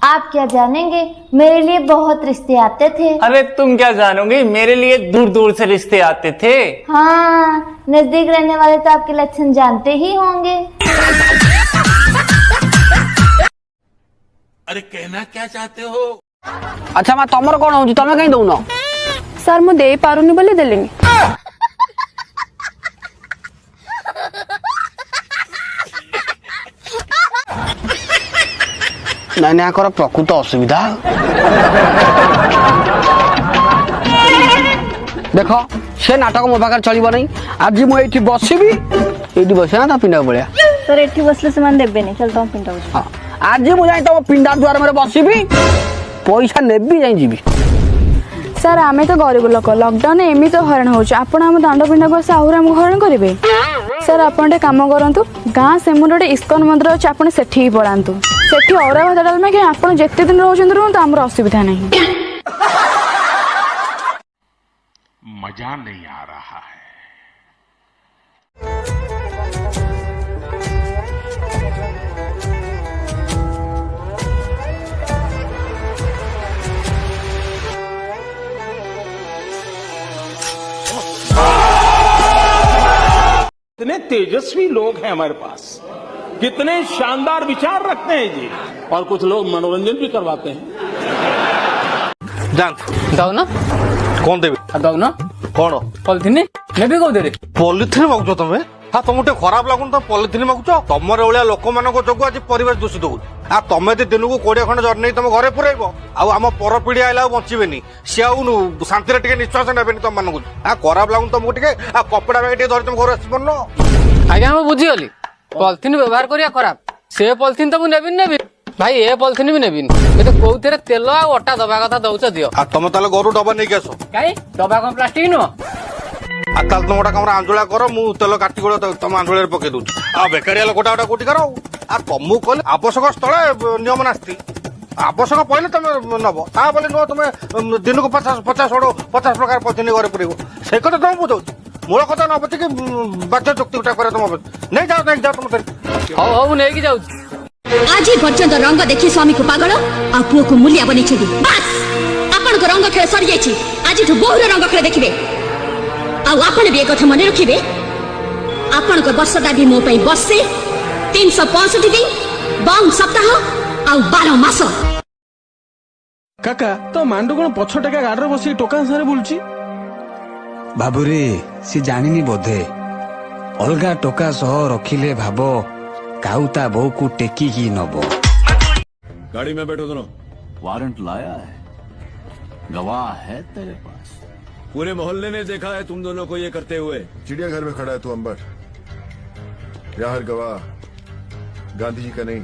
आप क्या जानेंगे, मेरे लिए बहुत रिश्ते आते थे। अरे तुम क्या जानोगे, मेरे लिए दूर दूर से रिश्ते आते थे। हाँ, नजदीक रहने वाले तो आपके लक्षण जानते ही होंगे। अरे कहना क्या चाहते हो? अच्छा मैं तमर कौन हूँ तमें कहीं दौन? सर मु दे पारुनी बोली देलिनी। नाई नाई कर प्रकृत असुविधा। देख से नाटक मो पाखे चलो नहीं। आज मुझे बसबि ये बस ना पिंडा भाया। सर एठी बसले से मान देबे नहीं, चल तुम पिंडा बस। हाँ आज मुझे तुम पिंडा द्वार में बसबि पैसा नेबी जाई जीवी। सर आमे तो गरीब लोक लॉकडाउन एमि तो हरण हो आपण दांड पिंडा को आस आहरी आम हरण करेंगे। सर आपन काम करतु गाँ से मुंडे इस्कन मंदिर अच्छे आप सेठी पलांतु सेठी अरा भात डालमा कि आप जिते दिन रोचंद रुहतु आमर असुविधा नहीं। मजा नहीं आ रहा है। कितने तेजस्वी लोग हैं हमारे पास, कितने शानदार विचार रखते हैं जी। और कुछ लोग मनोरंजन भी करवाते हैं। जान दाऊ ना कौन देवी दाऊ ना कौन पॉलिथिन नेबी कौ दे पॉलिथिन मागुଛ तमे? हाँ तुमको खराब लगुन तुम पॉलिथिन मागुଛ? तमर भाया लोक मान जो आज परिवेश दूषित हो। तमें दिन को 20 खंड जर नहीं तुम घरे पुरब आम पर पीढ़ी आइला बचे सी शांति टे निश्वास ने तुम मानक खराब लगुन तुमको टे कपड़ा बैग धरी तुम घर आस पार। आज्ञा मैं बुझीगली पॉलिथिन व्यवहार करिया खराब से पॉलिथिन तो मुझे नेबी भाई ए पॉलिथिन भी नेबी तो कौन तेल आ अटा दबा कथा दौच दियो। तुम ताले घर डबा नहीं आस कहीं दबा कौन प्लास्टिक नुह तुम गोटा कम आंजुला कर मु तेल काटी तुम आंजुल पकई दूँ आ बेकारिया लोकटा गोटा कौटी कर तुमको कहले आवश्यक स्थले नियम नास्ती आवश्यक पहले तुम नब ता बोले नुह तुम दिन को 50 प्रकार पॉलिथिन घर पुरब से कथा तुम बुझाऊ मूल कथा न बची बाध्य चुक्ति गुटा कर तुम नहीं जाओ नहीं जाओ तुम हौ नहीं जाऊ आज पर्यंत रंग देखी स्वामी को पागल आ पुओ को मूल्य बनी बस आपण को रंग खेल सरी जाइए। आज बहुर रंग खेल देखिए आपण भी एक कथा मन रखिए आपण को वर्षटा भी मो पई बसे 365 दिन 52 सप्ताह आ 12 मास। काका तो मांडू कौन पछ टेका गाड़ी बस टोका सारे बुलची बाबुरे सी जानी बोधे अलगा टोका सह रखिले भाव काउता बो को टेकी ही नबो। गाड़ी में बैठो दोनों। वारंट लाया है, गवाह है तेरे पास। पूरे मोहल्ले ने देखा है तुम दोनों को ये करते हुए। चिड़ियाघर में खड़ा है तू अंबर, यहाँ हर गवाह गांधी जी का नहीं